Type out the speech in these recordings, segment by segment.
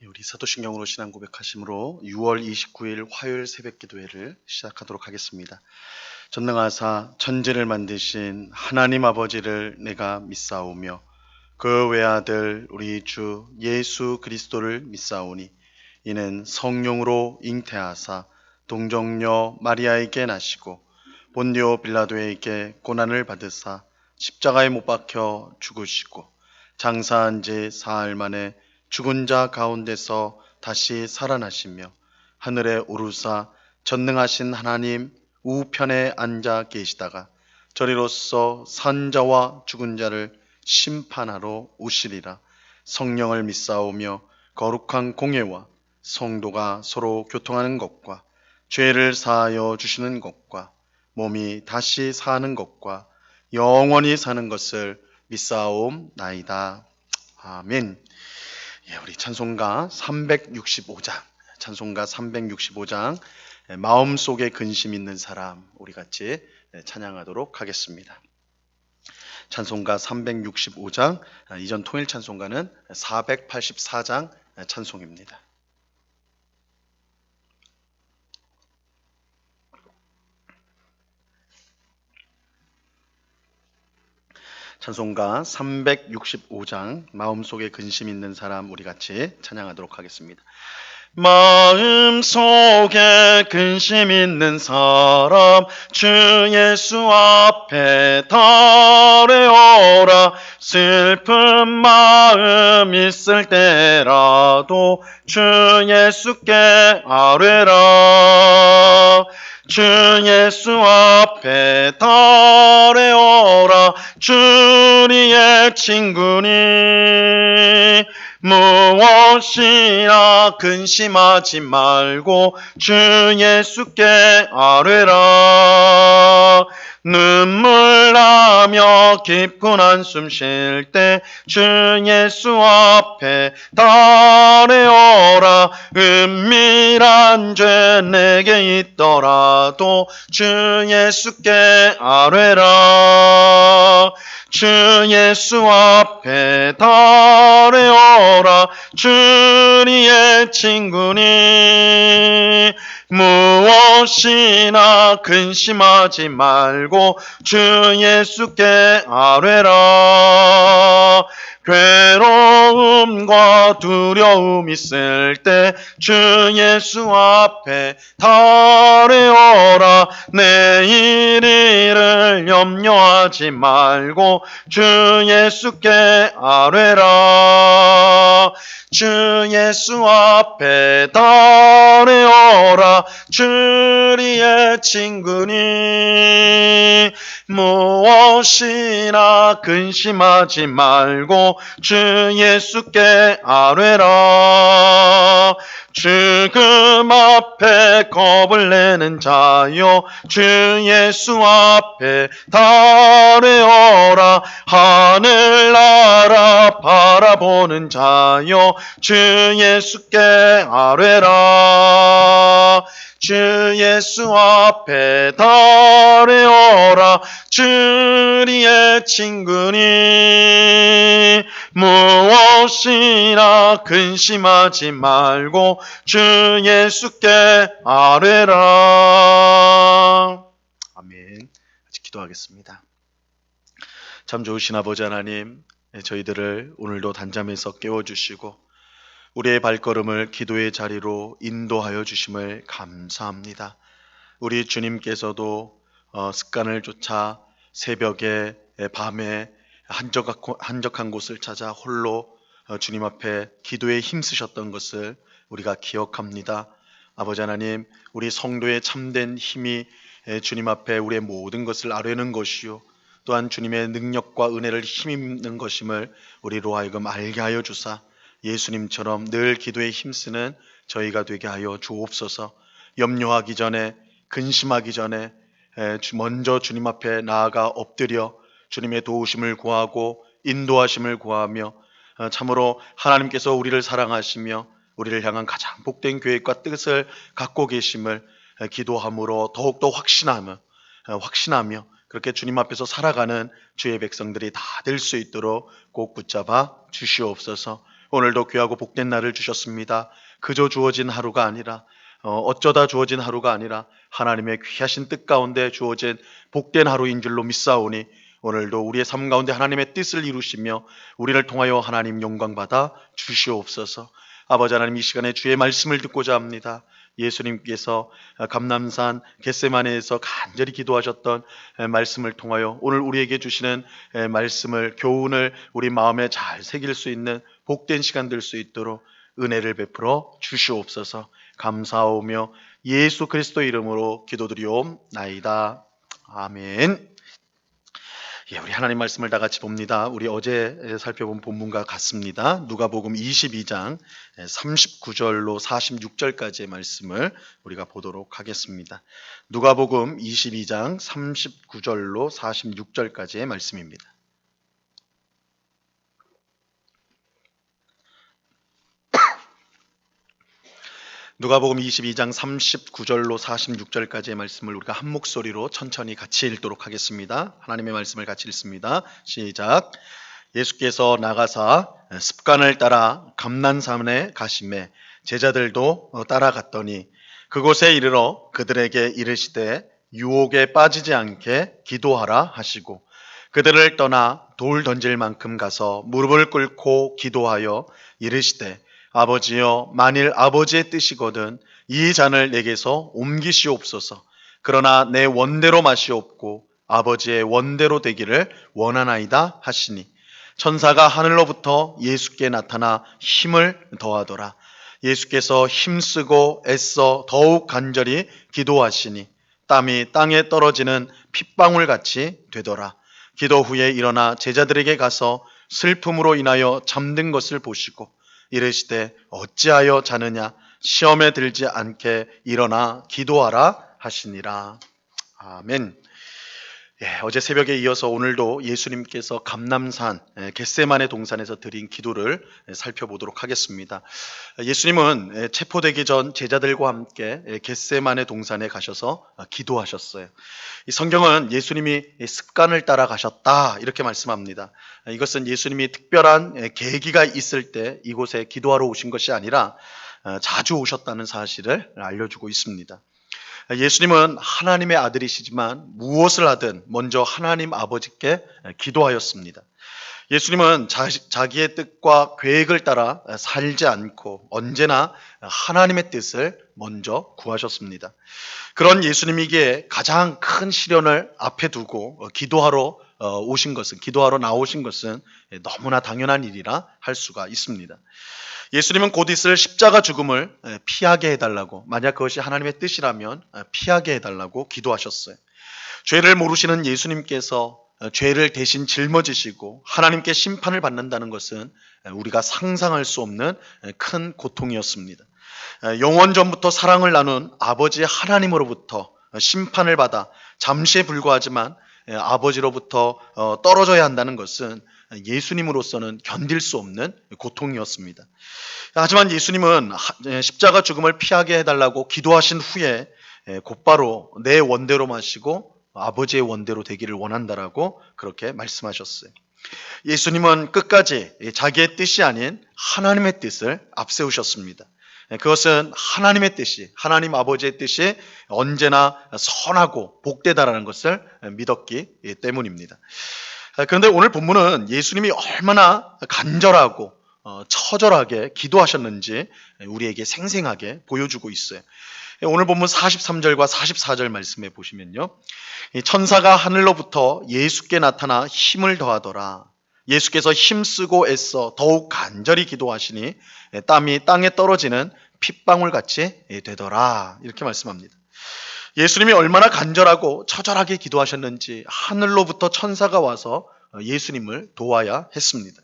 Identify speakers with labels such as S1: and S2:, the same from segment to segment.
S1: 우리 사도신경으로 신앙 고백하심으로 6월 29일 화요일 새벽 기도회를 시작하도록 하겠습니다. 전능하사 천지를 만드신 하나님 아버지를 내가 믿사오며 그 외아들 우리 주 예수 그리스도를 믿사오니 이는 성령으로 잉태하사 동정녀 마리아에게 나시고 본디오 빌라도에게 고난을 받으사 십자가에 못 박혀 죽으시고 장사한 지 사흘 만에 죽은 자 가운데서 다시 살아나시며 하늘에 오르사 전능하신 하나님 우편에 앉아 계시다가 저리로서 산 자와 죽은 자를 심판하러 오시리라. 성령을 믿사오며 거룩한 공예와 성도가 서로 교통하는 것과 죄를 사하여 주시는 것과 몸이 다시 사는 것과 영원히 사는 것을 믿사옵나이다. 아멘. 우리 찬송가 365장 마음속에 근심 있는 사람 우리 같이 찬양하도록 하겠습니다. 찬송가 365장, 이전 통일 찬송가는 484장 찬송입니다. 찬송가 365장 마음속에 근심 있는 사람 우리 같이 찬양하도록 하겠습니다. 마음속에 근심 있는 사람 주 예수 앞에 달려오라. 슬픈 마음 있을 때라도 주 예수께 아뢰라. 주 예수 앞에 달려오라. 주리의 친구니 무엇이나 근심하지 말고 주 예수께 아뢰라. 눈물 나며 깊은 한숨 쉴 때 주 예수 앞에 달려오라. 은밀한 죄 내게 있더라도 주 예수께 아뢰라. 주 예수 앞에 달려오라. 주리의 친구니 무엇이나 근심하지 말고 주 예수께 아뢰라. 괴로움과 두려움 있을 때 주 예수 앞에 달려오라. 내일 일을 염려하지 말고 주 예수께 아뢰라. 주 예수 앞에 달려오라. 주리의 친구니 무엇이나 근심하지 말고 주 예수께 아뢰라. 죽음 앞에 겁을 내는 자여 주 예수 앞에 달려오라. 하늘나라 바라보는 자여 주 예수께 아뢰라. 주 예수 앞에 달려오라. 주리의 친구니 무엇이나 근심하지 말고 주 예수께 아뢰라. 아멘. 같이 기도하겠습니다. 참 좋으신 아버지 하나님, 저희들을 오늘도 단잠에서 깨워주시고 우리의 발걸음을 기도의 자리로 인도하여 주심을 감사합니다. 우리 주님께서도 습관을 쫓아 새벽에 밤에 한적한 곳을 찾아 홀로 주님 앞에 기도에 힘쓰셨던 것을 우리가 기억합니다. 아버지 하나님, 우리 성도의 참된 힘이 주님 앞에 우리의 모든 것을 아뢰는 것이요 또한 주님의 능력과 은혜를 힘입는 것임을 우리로 하여금 알게 하여 주사 예수님처럼 늘 기도에 힘쓰는 저희가 되게 하여 주옵소서. 염려하기 전에, 근심하기 전에 먼저 주님 앞에 나아가 엎드려 주님의 도우심을 구하고 인도하심을 구하며 참으로 하나님께서 우리를 사랑하시며 우리를 향한 가장 복된 계획과 뜻을 갖고 계심을 기도함으로 더욱더 확신하며 그렇게 주님 앞에서 살아가는 주의 백성들이 다 될 수 있도록 꼭 붙잡아 주시옵소서. 오늘도 귀하고 복된 날을 주셨습니다. 그저 주어진 하루가 아니라 어쩌다 주어진 하루가 아니라 하나님의 귀하신 뜻 가운데 주어진 복된 하루인 줄로 믿사오니 오늘도 우리의 삶 가운데 하나님의 뜻을 이루시며 우리를 통하여 하나님 영광 받아 주시옵소서. 아버지 하나님, 이 시간에 주의 말씀을 듣고자 합니다. 예수님께서 감람산 겟세마네에서 간절히 기도하셨던 말씀을 통하여 오늘 우리에게 주시는 말씀을, 교훈을 우리 마음에 잘 새길 수 있는 복된 시간 될 수 있도록 은혜를 베풀어 주시옵소서. 감사하오며 예수 그리스도 이름으로 기도드리옵나이다. 아멘. 우리 하나님 말씀을 다 같이 봅니다. 우리 어제 살펴본 본문과 같습니다. 누가복음 22장 39절로 46절까지의 말씀을 우리가 보도록 하겠습니다. 누가복음 22장 39절로 46절까지의 말씀입니다. 누가복음 22장 39절로 46절까지의 말씀을 우리가 한 목소리로 천천히 같이 읽도록 하겠습니다. 하나님의 말씀을 같이 읽습니다. 시작. 예수께서 나가사 습관을 따라 감난산에 가시매 제자들도 따라갔더니 그곳에 이르러 그들에게 이르시되 유혹에 빠지지 않게 기도하라 하시고 그들을 떠나 돌 던질 만큼 가서 무릎을 꿇고 기도하여 이르시되 아버지여, 만일 아버지의 뜻이거든 이 잔을 내게서 옮기시옵소서. 그러나 내 원대로 마시옵고 아버지의 원대로 되기를 원하나이다 하시니 천사가 하늘로부터 예수께 나타나 힘을 더하더라. 예수께서 힘쓰고 애써 더욱 간절히 기도하시니 땀이 땅에 떨어지는 핏방울같이 되더라. 기도 후에 일어나 제자들에게 가서 슬픔으로 인하여 잠든 것을 보시고 이르시되 어찌하여 자느냐, 시험에 들지 않게 일어나 기도하라 하시니라. 아멘. 어제 새벽에 이어서 오늘도 예수님께서 감람산 겟세마네 동산에서 드린 기도를 살펴보도록 하겠습니다. 예수님은 체포되기 전 제자들과 함께 겟세마네 동산에 가셔서 기도하셨어요. 이 성경은 예수님이 습관을 따라 가셨다 이렇게 말씀합니다. 이것은 예수님이 특별한 계기가 있을 때 이곳에 기도하러 오신 것이 아니라 자주 오셨다는 사실을 알려주고 있습니다. 예수님은 하나님의 아들이시지만 무엇을 하든 먼저 하나님 아버지께 기도하였습니다. 예수님은 자기의 뜻과 계획을 따라 살지 않고 언제나 하나님의 뜻을 먼저 구하셨습니다. 그런 예수님에게 가장 큰 시련을 앞에 두고 기도하러 나오신 것은 너무나 당연한 일이라 할 수가 있습니다. 예수님은 곧 있을 십자가 죽음을 피하게 해달라고, 만약 그것이 하나님의 뜻이라면 피하게 해달라고 기도하셨어요. 죄를 모르시는 예수님께서 죄를 대신 짊어지시고 하나님께 심판을 받는다는 것은 우리가 상상할 수 없는 큰 고통이었습니다. 영원 전부터 사랑을 나눈 아버지 하나님으로부터 심판을 받아 잠시에 불과하지만 아버지로부터 떨어져야 한다는 것은 예수님으로서는 견딜 수 없는 고통이었습니다. 하지만 예수님은 십자가 죽음을 피하게 해달라고 기도하신 후에 곧바로 내 원대로 마시고 아버지의 원대로 되기를 원한다라고 그렇게 말씀하셨어요. 예수님은 끝까지 자기의 뜻이 아닌 하나님의 뜻을 앞세우셨습니다. 그것은 하나님의 뜻이, 하나님 아버지의 뜻이 언제나 선하고 복되다라는 것을 믿었기 때문입니다. 그런데 오늘 본문은 예수님이 얼마나 간절하고 처절하게 기도하셨는지 우리에게 생생하게 보여주고 있어요. 오늘 본문 43절과 44절 말씀에 보시면요, 천사가 하늘로부터 예수께 나타나 힘을 더하더라. 예수께서 힘쓰고 애써 더욱 간절히 기도하시니 땀이 땅에 떨어지는 핏방울같이 되더라. 이렇게 말씀합니다. 예수님이 얼마나 간절하고 처절하게 기도하셨는지 하늘로부터 천사가 와서 예수님을 도와야 했습니다.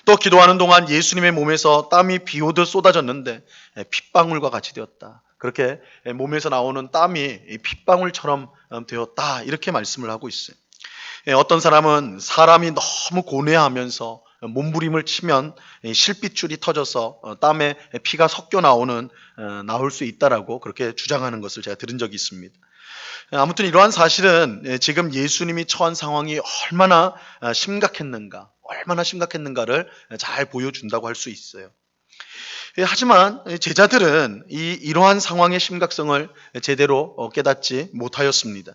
S1: 또 기도하는 동안 예수님의 몸에서 땀이 비오듯 쏟아졌는데 핏방울과 같이 되었다. 그렇게 몸에서 나오는 땀이 핏방울처럼 되었다. 이렇게 말씀을 하고 있어요. 어떤 사람은 사람이 너무 고뇌하면서 몸부림을 치면 실핏줄이 터져서 땀에 피가 섞여 나올 수 있다라고 그렇게 주장하는 것을 제가 들은 적이 있습니다. 아무튼 이러한 사실은 지금 예수님이 처한 상황이 얼마나 심각했는가, 얼마나 심각했는가를 잘 보여준다고 할 수 있어요. 하지만 제자들은 이러한 상황의 심각성을 제대로 깨닫지 못하였습니다.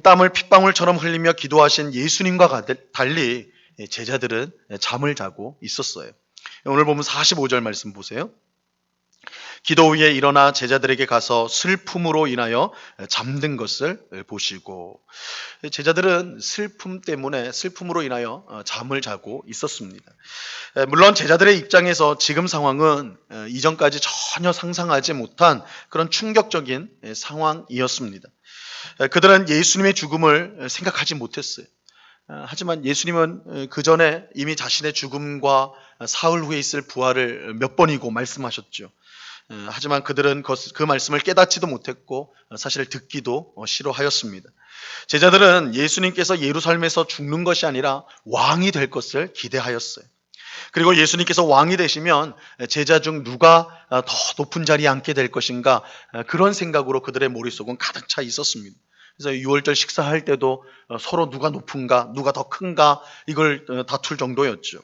S1: 땀을 핏방울처럼 흘리며 기도하신 예수님과 달리 제자들은 잠을 자고 있었어요. 오늘 보면 45절 말씀 보세요. 기도 후에 일어나 제자들에게 가서 슬픔으로 인하여 잠든 것을 보시고, 제자들은 슬픔으로 인하여 잠을 자고 있었습니다. 물론 제자들의 입장에서 지금 상황은 이전까지 전혀 상상하지 못한 그런 충격적인 상황이었습니다. 그들은 예수님의 죽음을 생각하지 못했어요. 하지만 예수님은 그 전에 이미 자신의 죽음과 사흘 후에 있을 부활을 몇 번이고 말씀하셨죠. 하지만 그들은 그 말씀을 깨닫지도 못했고 사실 듣기도 싫어하였습니다. 제자들은 예수님께서 예루살렘에서 죽는 것이 아니라 왕이 될 것을 기대하였어요. 그리고 예수님께서 왕이 되시면 제자 중 누가 더 높은 자리에 앉게 될 것인가, 그런 생각으로 그들의 머릿속은 가득 차 있었습니다. 그래서 유월절 식사할 때도 서로 누가 높은가, 누가 더 큰가, 이걸 다툴 정도였죠.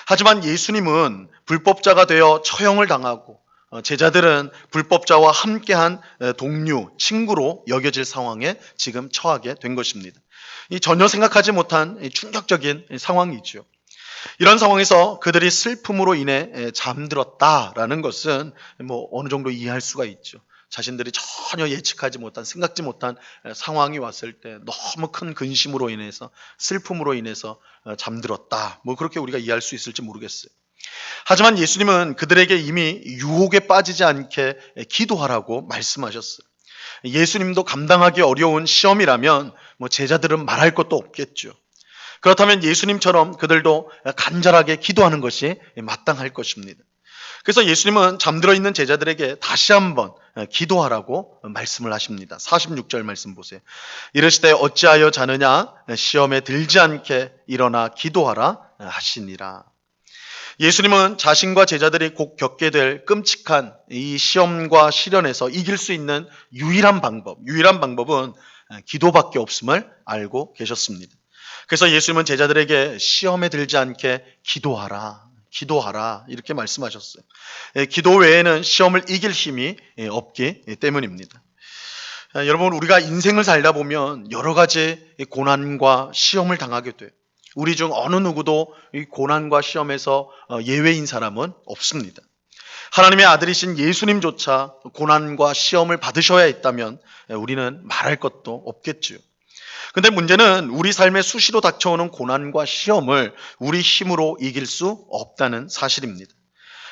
S1: 하지만 예수님은 불법자가 되어 처형을 당하고 제자들은 불법자와 함께한 동료, 친구로 여겨질 상황에 지금 처하게 된 것입니다. 전혀 생각하지 못한 충격적인 상황이죠. 이런 상황에서 그들이 슬픔으로 인해 잠들었다라는 것은 어느 정도 이해할 수가 있죠. 자신들이 전혀 예측하지 못한, 생각지 못한 상황이 왔을 때 너무 큰 근심으로 인해서, 슬픔으로 인해서 잠들었다. 그렇게 우리가 이해할 수 있을지 모르겠어요. 하지만 예수님은 그들에게 이미 유혹에 빠지지 않게 기도하라고 말씀하셨어요. 예수님도 감당하기 어려운 시험이라면 제자들은 말할 것도 없겠죠. 그렇다면 예수님처럼 그들도 간절하게 기도하는 것이 마땅할 것입니다. 그래서 예수님은 잠들어 있는 제자들에게 다시 한번 기도하라고 말씀을 하십니다. 46절 말씀 보세요. 이르시되 어찌하여 자느냐, 시험에 들지 않게 일어나 기도하라 하시니라. 예수님은 자신과 제자들이 곧 겪게 될 끔찍한 이 시험과 시련에서 이길 수 있는 유일한 방법은 기도밖에 없음을 알고 계셨습니다. 그래서 예수님은 제자들에게 시험에 들지 않게 기도하라 이렇게 말씀하셨어요. 기도 외에는 시험을 이길 힘이 없기 때문입니다. 여러분, 우리가 인생을 살다 보면 여러 가지 고난과 시험을 당하게 돼요. 우리 중 어느 누구도 이 고난과 시험에서 예외인 사람은 없습니다. 하나님의 아들이신 예수님조차 고난과 시험을 받으셔야 했다면 우리는 말할 것도 없겠지요. 근데 문제는 우리 삶에 수시로 닥쳐오는 고난과 시험을 우리 힘으로 이길 수 없다는 사실입니다.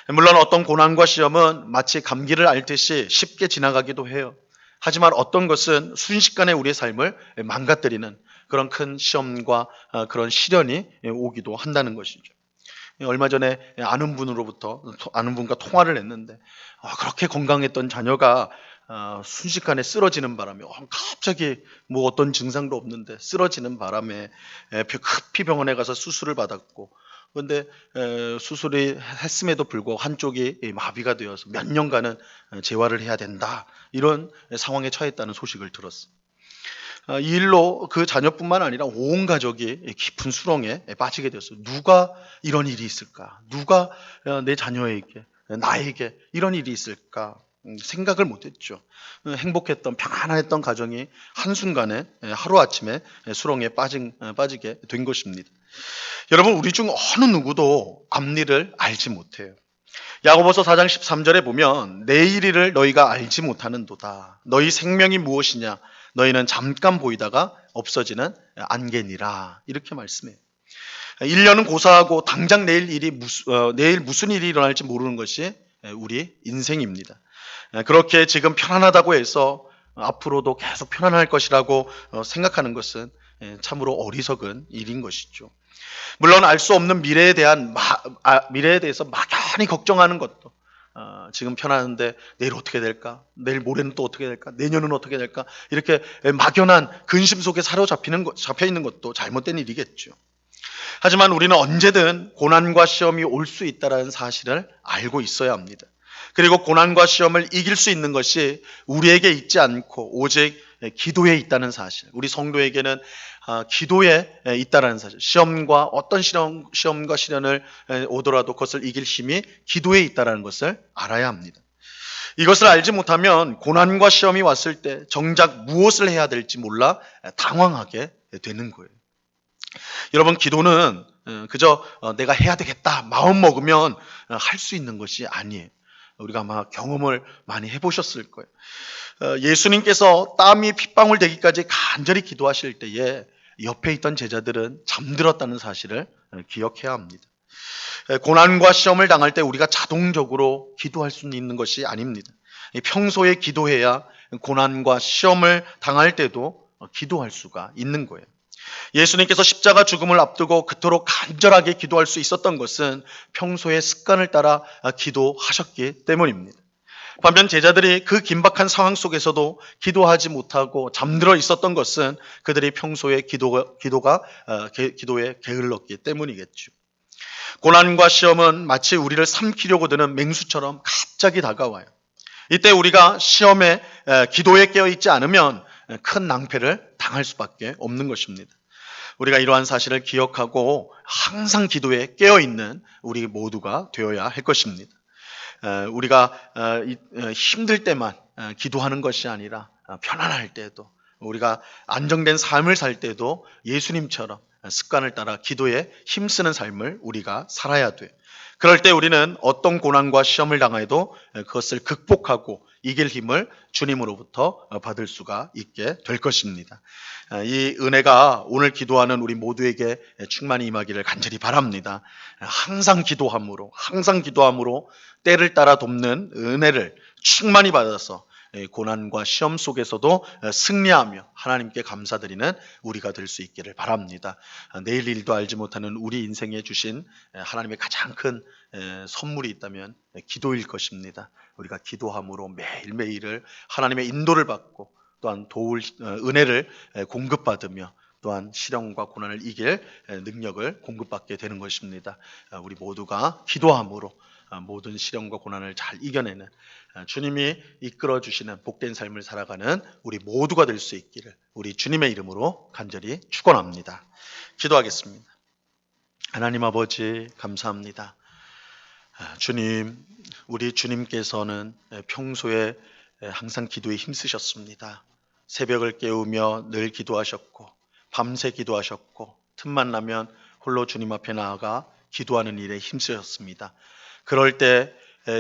S1: 물론 어떤 고난과 시험은 마치 감기를 앓듯이 쉽게 지나가기도 해요. 하지만 어떤 것은 순식간에 우리의 삶을 망가뜨리는 그런 큰 시험과 그런 시련이 오기도 한다는 것이죠. 얼마 전에 아는 분과 통화를 했는데 그렇게 건강했던 자녀가 순식간에 쓰러지는 바람에 갑자기 어떤 증상도 없는데 쓰러지는 바람에 급히 병원에 가서 수술을 받았고, 그런데 수술이 했음에도 불구하고 한쪽이 마비가 되어서 몇 년간은 재활을 해야 된다, 이런 상황에 처했다는 소식을 들었어요. 이 일로 그 자녀뿐만 아니라 온 가족이 깊은 수렁에 빠지게 되었어요. 누가 이런 일이 있을까? 누가 내 자녀에게, 나에게 이런 일이 있을까? 생각을 못했죠. 행복했던, 평안했던 가정이 한순간에 하루아침에 수렁에 빠지게 된 것입니다. 여러분, 우리 중 어느 누구도 앞일을 알지 못해요. 야고보서 4장 13절에 보면 내일 일을 너희가 알지 못하는도다. 너희 생명이 무엇이냐? 너희는 잠깐 보이다가 없어지는 안개니라. 이렇게 말씀해요. 1년은 고사하고 당장 내일 무슨 일이 일어날지 모르는 것이 우리 인생입니다. 그렇게 지금 편안하다고 해서 앞으로도 계속 편안할 것이라고 생각하는 것은 참으로 어리석은 일인 것이죠. 물론 알 수 없는 미래에 대해서 막연히 걱정하는 것도, 지금 편안한데 내일 어떻게 될까? 내일 모레는 또 어떻게 될까? 내년은 어떻게 될까? 이렇게 막연한 근심 속에 잡혀 있는 것도 잘못된 일이겠죠. 하지만 우리는 언제든 고난과 시험이 올 수 있다는 사실을 알고 있어야 합니다. 그리고 고난과 시험을 이길 수 있는 것이 우리에게 있지 않고 오직 기도에 있다는 사실, 우리 성도에게는 기도에 있다는 사실, 시험과 어떤 시험과 시련을 오더라도 그것을 이길 힘이 기도에 있다는 것을 알아야 합니다. 이것을 알지 못하면 고난과 시험이 왔을 때 정작 무엇을 해야 될지 몰라 당황하게 되는 거예요. 여러분, 기도는 그저 내가 해야 되겠다 마음 먹으면 할 수 있는 것이 아니에요. 우리가 아마 경험을 많이 해보셨을 거예요. 예수님께서 땀이 핏방울 되기까지 간절히 기도하실 때에 옆에 있던 제자들은 잠들었다는 사실을 기억해야 합니다. 고난과 시험을 당할 때 우리가 자동적으로 기도할 수 있는 것이 아닙니다. 평소에 기도해야 고난과 시험을 당할 때도 기도할 수가 있는 거예요. 예수님께서 십자가 죽음을 앞두고 그토록 간절하게 기도할 수 있었던 것은 평소의 습관을 따라 기도하셨기 때문입니다. 반면 제자들이 그 긴박한 상황 속에서도 기도하지 못하고 잠들어 있었던 것은 그들이 평소에 기도에 게을렀기 때문이겠죠. 고난과 시험은 마치 우리를 삼키려고 드는 맹수처럼 갑자기 다가와요. 이때 우리가 시험에 기도에 깨어있지 않으면 큰 낭패를 당할 수밖에 없는 것입니다. 우리가 이러한 사실을 기억하고 항상 기도에 깨어있는 우리 모두가 되어야 할 것입니다. 우리가 힘들 때만 기도하는 것이 아니라 편안할 때도, 우리가 안정된 삶을 살 때도 예수님처럼 습관을 따라 기도에 힘쓰는 삶을 우리가 살아야 돼요. 그럴 때 우리는 어떤 고난과 시험을 당해도 그것을 극복하고 이길 힘을 주님으로부터 받을 수가 있게 될 것입니다. 이 은혜가 오늘 기도하는 우리 모두에게 충만히 임하기를 간절히 바랍니다. 항상 기도함으로 때를 따라 돕는 은혜를 충만히 받아서 고난과 시험 속에서도 승리하며 하나님께 감사드리는 우리가 될 수 있기를 바랍니다. 내일 일도 알지 못하는 우리 인생에 주신 하나님의 가장 큰 선물이 있다면 기도일 것입니다. 우리가 기도함으로 매일매일을 하나님의 인도를 받고 또한 도울 은혜를 공급받으며 또한 시련과 고난을 이길 능력을 공급받게 되는 것입니다. 우리 모두가 기도함으로 모든 시련과 고난을 잘 이겨내는 주님이 이끌어 주시는 복된 삶을 살아가는 우리 모두가 될 수 있기를 우리 주님의 이름으로 간절히 축원합니다. 기도하겠습니다. 하나님 아버지, 감사합니다. 주님, 우리 주님께서는 평소에 항상 기도에 힘쓰셨습니다. 새벽을 깨우며 늘 기도하셨고 밤새 기도하셨고 틈만 나면 홀로 주님 앞에 나아가 기도하는 일에 힘쓰셨습니다. 그럴 때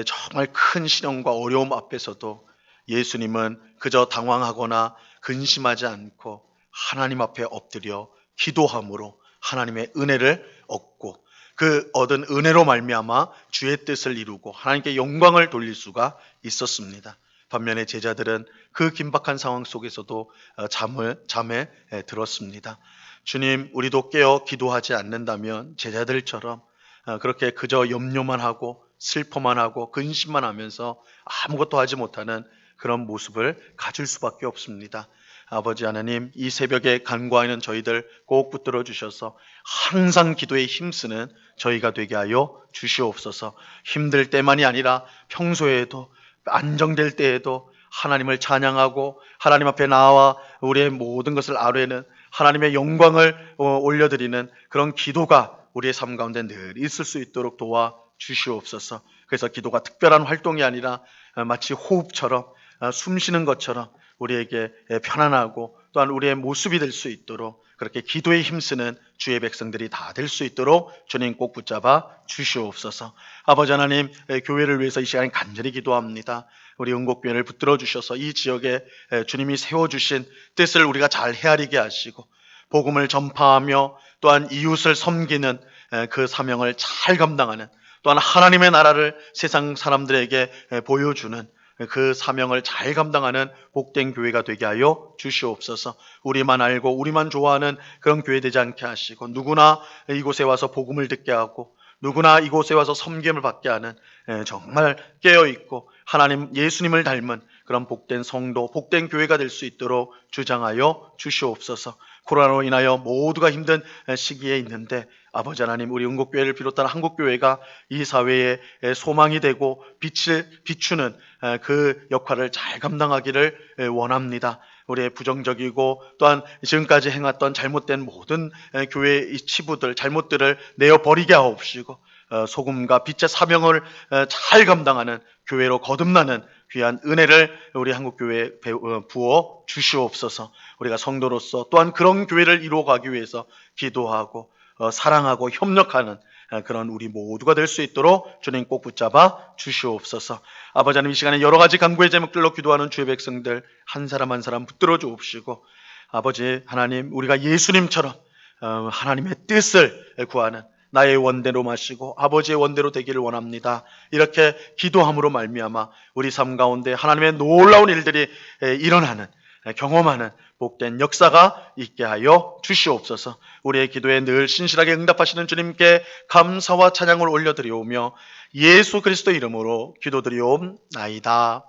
S1: 정말 큰 시련과 어려움 앞에서도 예수님은 그저 당황하거나 근심하지 않고 하나님 앞에 엎드려 기도함으로 하나님의 은혜를 얻고 그 얻은 은혜로 말미암아 주의 뜻을 이루고 하나님께 영광을 돌릴 수가 있었습니다. 반면에 제자들은 그 긴박한 상황 속에서도 잠에 들었습니다. 주님, 우리도 깨어 기도하지 않는다면 제자들처럼 그렇게 그저 염려만 하고 슬퍼만 하고 근심만 하면서 아무것도 하지 못하는 그런 모습을 가질 수밖에 없습니다. 아버지 하나님, 이 새벽에 간구하는 저희들 꼭 붙들어 주셔서 항상 기도에 힘쓰는 저희가 되게 하여 주시옵소서. 힘들 때만이 아니라 평소에도 안정될 때에도 하나님을 찬양하고 하나님 앞에 나와 우리의 모든 것을 아뢰는 하나님의 영광을 올려드리는 그런 기도가 우리의 삶 가운데 늘 있을 수 있도록 도와 주시옵소서. 그래서 기도가 특별한 활동이 아니라 마치 호흡처럼 숨 쉬는 것처럼 우리에게 편안하고 또한 우리의 모습이 될 수 있도록 그렇게 기도에 힘쓰는 주의 백성들이 다 될 수 있도록 주님 꼭 붙잡아 주시옵소서. 아버지 하나님, 교회를 위해서 이 시간에 간절히 기도합니다. 우리 은곡교회를 붙들어 주셔서 이 지역에 주님이 세워주신 뜻을 우리가 잘 헤아리게 하시고 복음을 전파하며 또한 이웃을 섬기는 그 사명을 잘 감당하는, 또한 하나님의 나라를 세상 사람들에게 보여주는 그 사명을 잘 감당하는 복된 교회가 되게 하여 주시옵소서. 우리만 알고 우리만 좋아하는 그런 교회 되지 않게 하시고 누구나 이곳에 와서 복음을 듣게 하고 누구나 이곳에 와서 섬김을 받게 하는 정말 깨어있고 하나님 예수님을 닮은 그런 복된 성도, 복된 교회가 될 수 있도록 주장하여 주시옵소서. 코로나로 인하여 모두가 힘든 시기에 있는데 아버지 하나님, 우리 은곡교회를 비롯한 한국교회가 이 사회에 소망이 되고 빛을 비추는 그 역할을 잘 감당하기를 원합니다. 우리의 부정적이고 또한 지금까지 행했던 잘못된 모든 교회의 치부들, 잘못들을 내어버리게 하옵시고 소금과 빛의 사명을 잘 감당하는 교회로 거듭나는 귀한 은혜를 우리 한국교회에 부어 주시옵소서. 우리가 성도로서 또한 그런 교회를 이루어가기 위해서 기도하고 사랑하고 협력하는 그런 우리 모두가 될 수 있도록 주님 꼭 붙잡아 주시옵소서. 아버지 하나님, 이 시간에 여러 가지 간구의 제목들로 기도하는 주의 백성들 한 사람 한 사람 붙들어 주옵시고, 아버지 하나님, 우리가 예수님처럼 하나님의 뜻을 구하는 나의 원대로 마시고 아버지의 원대로 되기를 원합니다. 이렇게 기도함으로 말미암아 우리 삶 가운데 하나님의 놀라운 일들이 일어나는, 경험하는 복된 역사가 있게 하여 주시옵소서. 우리의 기도에 늘 신실하게 응답하시는 주님께 감사와 찬양을 올려드리오며 예수 그리스도 이름으로 기도드리옵나이다.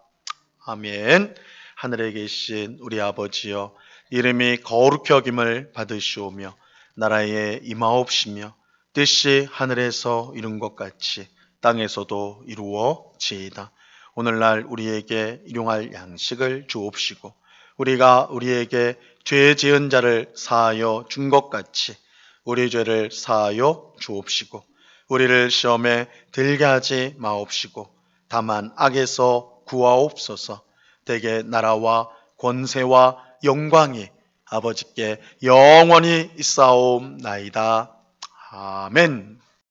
S1: 아멘. 하늘에 계신 우리 아버지여, 이름이 거룩히 여김을 받으시오며 나라에 임하옵시며 뜻이 하늘에서 이룬 것 같이 땅에서도 이루어지이다. 오늘날 우리에게 일용할 양식을 주옵시고 우리가 우리에게 죄 지은 자를 사하여 준 것 같이 우리 죄를 사하여 주옵시고 우리를 시험에 들게 하지 마옵시고 다만 악에서 구하옵소서. 대개 나라와 권세와 영광이 아버지께 영원히 있사옵나이다. 아멘.